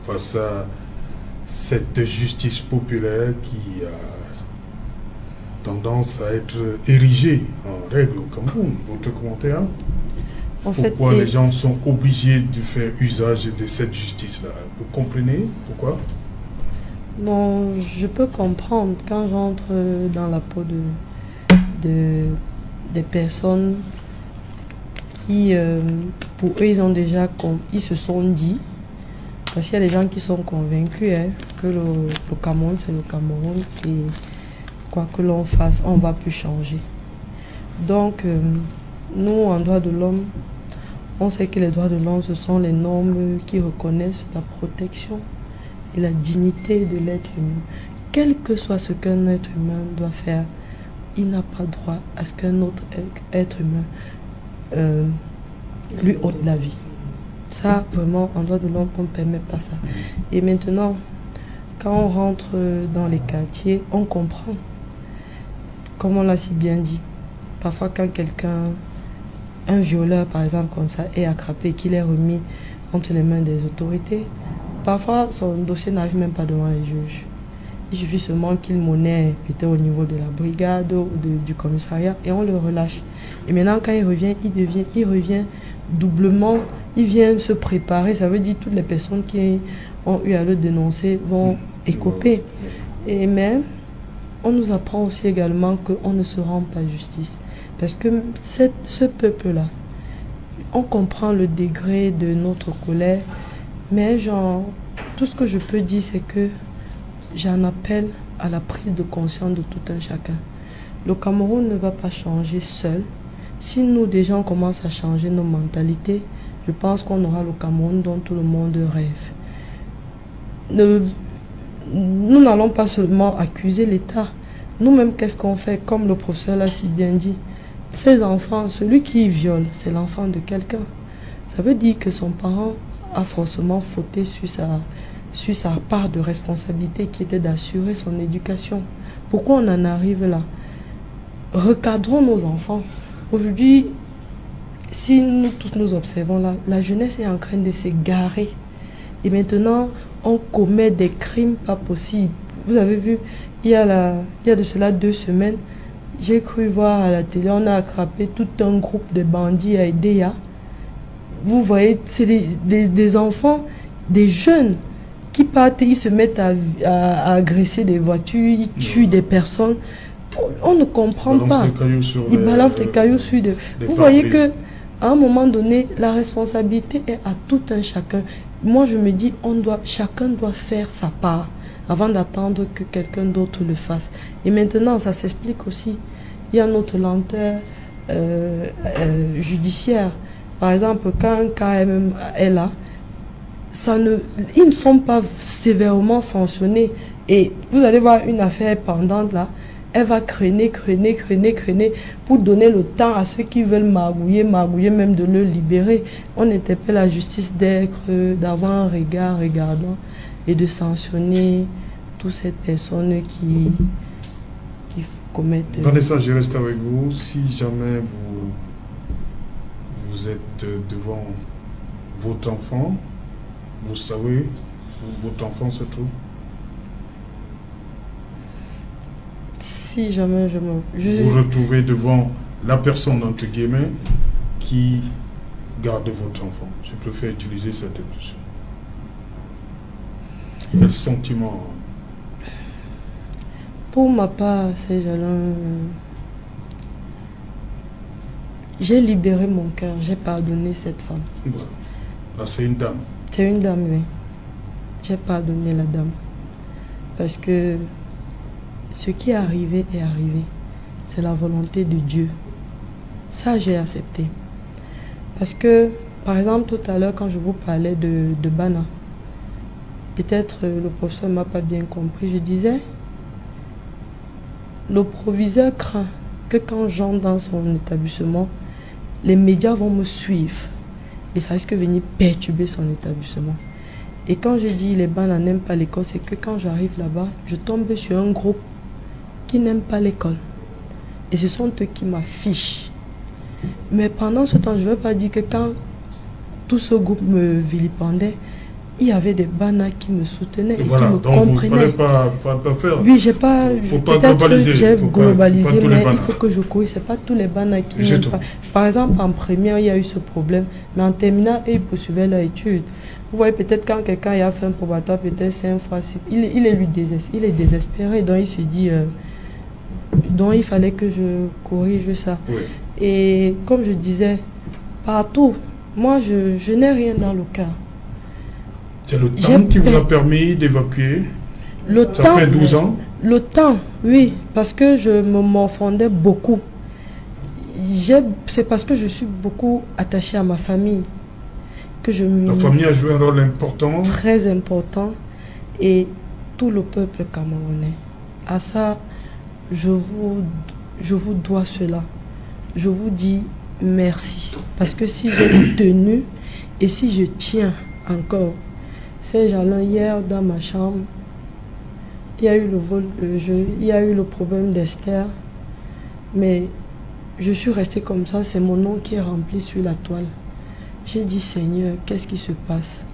face à cette justice populaire qui a tendance à être érigée en règle au Cameroun. Votre commentaire? Pourquoi les gens sont obligés de faire usage de cette justice-là? Vous comprenez pourquoi? Bon, je peux comprendre quand j'entre dans la peau des personnes qui, pour eux, ils se sont dit, parce qu'il y a des gens qui sont convaincus que le Cameroun, c'est le Cameroun et quoi que l'on fasse, on ne va plus changer. Donc, nous, en droit de l'homme, on sait que les droits de l'homme, ce sont les normes qui reconnaissent la protection et la dignité de l'être humain. Quel que soit ce qu'un être humain doit faire, il n'a pas droit à ce qu'un autre être humain lui ôte la vie. Ça, vraiment, en droit de l'homme, on ne permet pas ça. Et maintenant, quand on rentre dans les quartiers, on comprend. Comme on l'a si bien dit, parfois quand un violeur par exemple comme ça est attrapé et qu'il est remis entre les mains des autorités, parfois son dossier n'arrive même pas devant les juges. Il suffit seulement qu'il monnaie peut-être au niveau de la brigade ou du commissariat et on le relâche. Et maintenant quand il revient doublement, il vient se préparer, ça veut dire toutes les personnes qui ont eu à le dénoncer vont écoper. Mais on nous apprend aussi également qu'on ne se rend pas justice. Parce que ce peuple-là, on comprend le degré de notre colère, mais tout ce que je peux dire, c'est que j'en appelle à la prise de conscience de tout un chacun. Le Cameroun ne va pas changer seul. Si nous, déjà, on commence à changer nos mentalités, je pense qu'on aura le Cameroun dont tout le monde rêve. Nous n'allons pas seulement accuser l'État. Nous-mêmes, qu'est-ce qu'on fait? Comme le professeur l'a si bien dit, ces enfants, celui qui viole, c'est l'enfant de quelqu'un. Ça veut dire que son parent a forcément fauté sur sa part de responsabilité qui était d'assurer son éducation. Pourquoi on en arrive là? Recadrons nos enfants. Aujourd'hui, si nous tous nous observons là, la jeunesse est en train de s'égarer. Et maintenant, on commet des crimes pas possibles. Vous avez vu, il y a de cela 2 semaines, j'ai cru voir à la télé, on a attrapé tout un groupe de bandits à Edea. Vous voyez, c'est des enfants, des jeunes qui partent, ils se mettent à agresser des voitures, ils tuent des personnes. On ne comprend pas. Ils balancent les cailloux sur des... Vous voyez que à un moment donné, la responsabilité est à tout un chacun. Moi, je me dis, chacun doit faire sa part avant d'attendre que quelqu'un d'autre le fasse. Et maintenant, ça s'explique aussi. Il y a notre lenteur judiciaire. Par exemple, quand un KMM est là, ils ne sont pas sévèrement sanctionnés. Et vous allez voir une affaire pendante là, elle va créner pour donner le temps à ceux qui veulent magouiller même de le libérer. On interpelle la justice d'avoir un regard regardant et de sanctionner toutes ces personnes qui commettent... Vanessa, je reste avec vous. Si jamais vous êtes devant votre enfant, vous savez où votre enfant se trouve? Si jamais vous retrouvez devant la personne, entre guillemets, qui garde votre enfant. Je préfère utiliser cette expression. Quel sentiment? Pour ma part, ces gens-là, j'ai libéré mon cœur, j'ai pardonné cette femme. Voilà. Là, c'est une dame. C'est une dame, oui. J'ai pardonné la dame. Parce que ce qui est arrivé est arrivé. C'est la volonté de Dieu. Ça, j'ai accepté. Parce que, par exemple, tout à l'heure, quand je vous parlais de Bana, peut-être le professeur ne m'a pas bien compris. Je disais, le proviseur craint que quand j'entre dans son établissement, les médias vont me suivre. Et ça risque de venir perturber son établissement. Et quand je dis les Bana n'aiment pas l'école, c'est que quand j'arrive là-bas, je tombe sur un groupe qui n'aiment pas l'école. Et ce sont eux qui m'affichent. Mais pendant ce temps, je ne veux pas dire que quand tout ce groupe me vilipendait, il y avait des banas qui me soutenaient et voilà, qui me donc comprenaient. Vous ne fallait pas faire. Oui, j'ai pas. Peut-être j'ai globalisé, mais il faut que je corrige. C'est pas tous les banas qui n'aiment pas. Par exemple, en première, il y a eu ce problème, mais en terminale, ils poursuivaient leur étude. Vous voyez, peut-être quand quelqu'un a fait un probatoire, peut-être 5 fois, il est désespéré, donc il se dit, donc il fallait que je corrige ça. Oui. Et comme je disais, partout, moi, je n'ai rien dans le cas. C'est le temps qui vous a permis d'évacuer. Ça fait 12 ans. Le temps, oui, parce que je me morfondais beaucoup. C'est parce que je suis beaucoup attachée à ma famille. La famille a joué un rôle important. Très important. Et tout le peuple camerounais. À ça, je vous dois cela. Je vous dis merci. Parce que si j'ai tenu et si je tiens encore, ces gens-là, hier dans ma chambre, il y a eu le vol, il y a eu le problème d'Esther. Mais je suis restée comme ça, c'est mon nom qui est rempli sur la toile. J'ai dit, Seigneur, qu'est-ce qui se passe?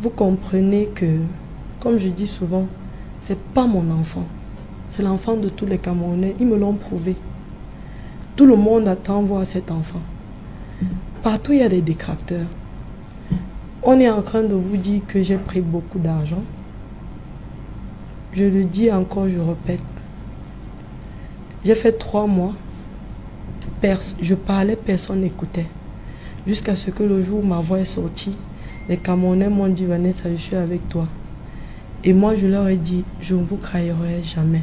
Vous comprenez que, comme je dis souvent, c'est pas mon enfant. C'est l'enfant de tous les Camerounais. Ils me l'ont prouvé. Tout le monde attend voir cet enfant. Partout, il y a des détracteurs. On est en train de vous dire que j'ai pris beaucoup d'argent. Je le dis encore, je répète. J'ai fait 3 mois. Je parlais, personne n'écoutait. Jusqu'à ce que le jour où ma voix est sortie, les Camerounais m'ont dit, Vanessa, je suis avec toi. Et moi, je leur ai dit, je ne vous trahirai jamais.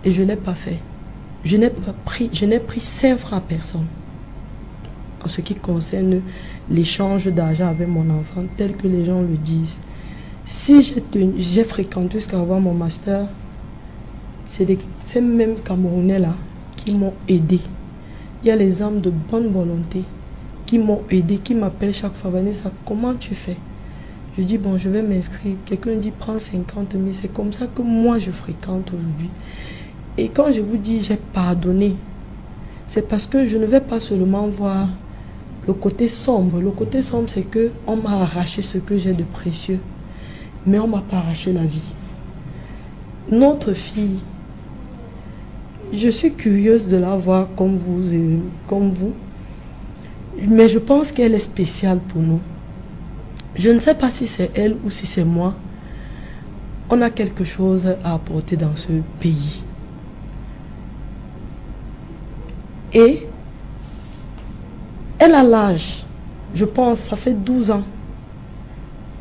Et je ne l'ai pas fait. Je n'ai pris 5 francs à personne. En ce qui concerne l'échange d'argent avec mon enfant, tel que les gens le disent. Si j'ai fréquenté jusqu'à avoir mon master, c'est ces mêmes Camerounais-là qui m'ont aidé. Il y a les âmes de bonne volonté qui m'ont aidé, qui m'appellent chaque fois, Vanessa, comment tu fais? Je dis, bon, je vais m'inscrire. Quelqu'un dit, prends 50 000. C'est comme ça que moi, je fréquente aujourd'hui. Et quand je vous dis, j'ai pardonné, c'est parce que je ne vais pas seulement voir le côté sombre. Le côté sombre, c'est qu'on m'a arraché ce que j'ai de précieux. Mais on ne m'a pas arraché la vie. Notre fille, je suis curieuse de la voir comme vous. Mais je pense qu'elle est spéciale pour nous. Je ne sais pas si c'est elle ou si c'est moi. On a quelque chose à apporter dans ce pays. Et elle a l'âge, je pense, ça fait 12 ans.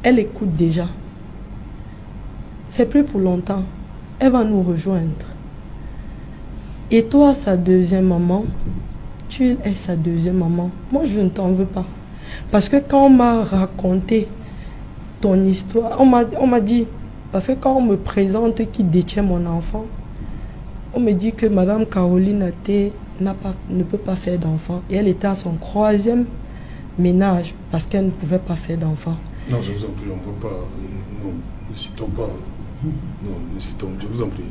Elle écoute déjà. C'est plus pour longtemps. Elle va nous rejoindre. Et toi, sa deuxième maman, tu es sa deuxième maman. Moi, je ne t'en veux pas. Parce que quand on m'a raconté ton histoire, on m'a dit, parce que quand on me présente qui détient mon enfant, on me dit que Madame Caroline Até ne peut pas faire d'enfant. Et elle était à son 3e ménage parce qu'elle ne pouvait pas faire d'enfant. Non, je vous en prie, on ne veut pas. Non, ne citons pas. Non, ne citons, je vous en prie.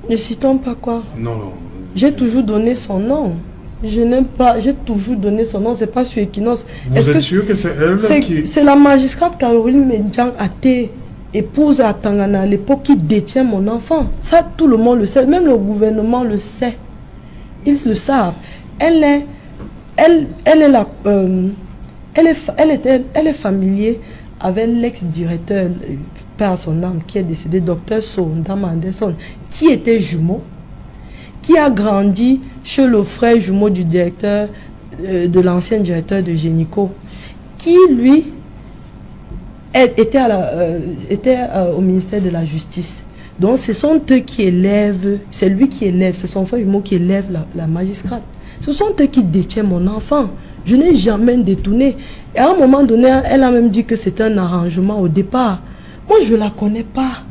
Ne citons pas quoi? Non, non. J'ai toujours donné son nom. Je n'aime pas, j'ai toujours donné son nom, c'est pas sur Equinox. Vous êtes sûr que c'est elle qui... C'est la magistrate Caroline Medjan Até, épouse à Tangana à l'époque, qui détient mon enfant. Ça, tout le monde le sait, même le gouvernement le sait. Ils le savent. Elle est familier avec l'ex-directeur, père à son âme, qui est décédé, docteur Sondam Anderson, qui était jumeau, qui a grandi chez le frère jumeau du directeur, de l'ancien directeur de Génico, qui lui était au ministère de la Justice. Donc ce sont eux qui élèvent, c'est lui qui élève, c'est son frère jumeau qui élève la magistrate. Ce sont eux qui détiennent mon enfant. Je n'ai jamais détourné. Et à un moment donné, elle a même dit que c'était un arrangement au départ. Moi, je ne la connais pas.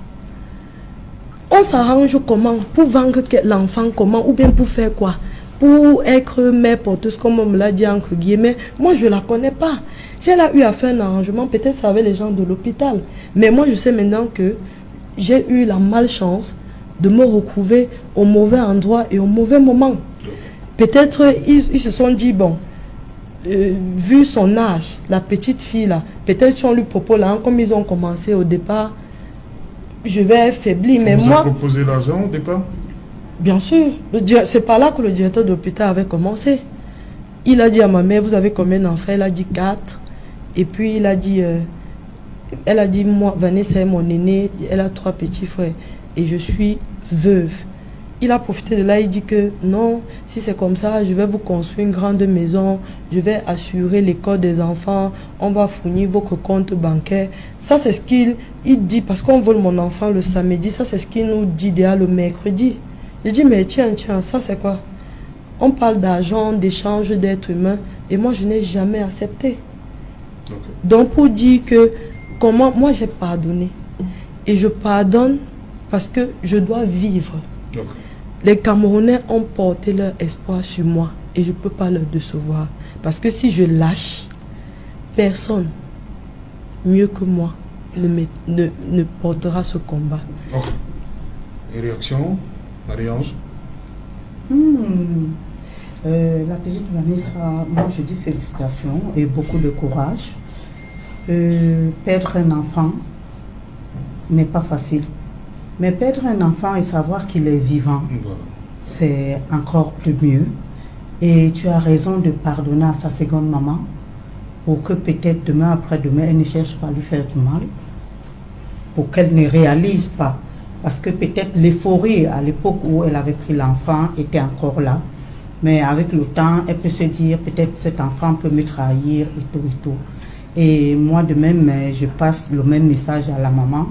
On s'arrange comment? Pour vendre l'enfant comment? Ou bien pour faire quoi? Pour être mère porteuse, comme on me l'a dit entre guillemets. Moi, je ne la connais pas. Si elle a eu à faire un arrangement, peut-être ça avec les gens de l'hôpital. Mais moi, je sais maintenant que j'ai eu la malchance de me retrouver au mauvais endroit et au mauvais moment. Peut-être ils se sont dit, bon, vu son âge, la petite fille là, peut-être si on lui propose là, comme ils ont commencé au départ, je vais faiblir. Mais moi, vous proposé l'argent au départ? Bien sûr. C'est par là que le directeur d'hôpital avait commencé. Il a dit à ma mère, vous avez combien d'enfants? Elle a dit 4. Et puis il a dit, elle a dit, moi, Vanessa est mon aînée, elle a 3 petits frères. Et je suis veuve. Il a profité de là, il dit que non, si c'est comme ça, je vais vous construire une grande maison, je vais assurer l'école des enfants, on va fournir votre compte bancaire. Ça, c'est ce qu'il dit, parce qu'on vole mon enfant le samedi, ça, c'est ce qu'il nous dit déjà le mercredi. Je dis, mais tiens, ça, c'est quoi? On parle d'argent, d'échange d'êtres humains, et moi, je n'ai jamais accepté. Okay. Donc, pour dire que, comment, moi, j'ai pardonné. Et je pardonne parce que je dois vivre. Okay. Les Camerounais ont porté leur espoir sur moi et je ne peux pas leur décevoir. Parce que si je lâche, personne mieux que moi ne portera ce combat. Ok. Et réaction, Marie-Ange? La petite Vanessa, moi je dis félicitations et beaucoup de courage. Perdre un enfant n'est pas facile. Mais perdre un enfant et savoir qu'il est vivant, voilà, c'est encore plus mieux. Et tu as raison de pardonner à sa seconde maman pour que peut-être demain, après-demain, elle ne cherche pas à lui faire du mal, pour qu'elle ne réalise pas. Parce que peut-être l'euphorie à l'époque où elle avait pris l'enfant était encore là. Mais avec le temps, elle peut se dire peut-être cet enfant peut me trahir et tout et tout. Et moi de même, je passe le même message à la maman.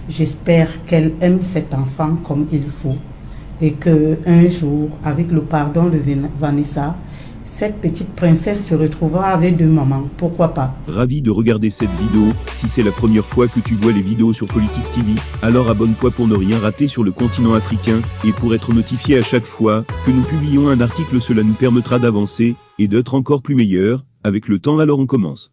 J'espère qu'elle aime cet enfant comme il faut et qu'un jour, avec le pardon de Vanessa, cette petite princesse se retrouvera avec 2 mamans. Pourquoi pas? Ravi de regarder cette vidéo. Si c'est la première fois que tu vois les vidéos sur Politique TV, alors abonne-toi pour ne rien rater sur le continent africain et pour être notifié à chaque fois que nous publions un article. Cela nous permettra d'avancer et d'être encore plus meilleurs avec le temps. Alors on commence.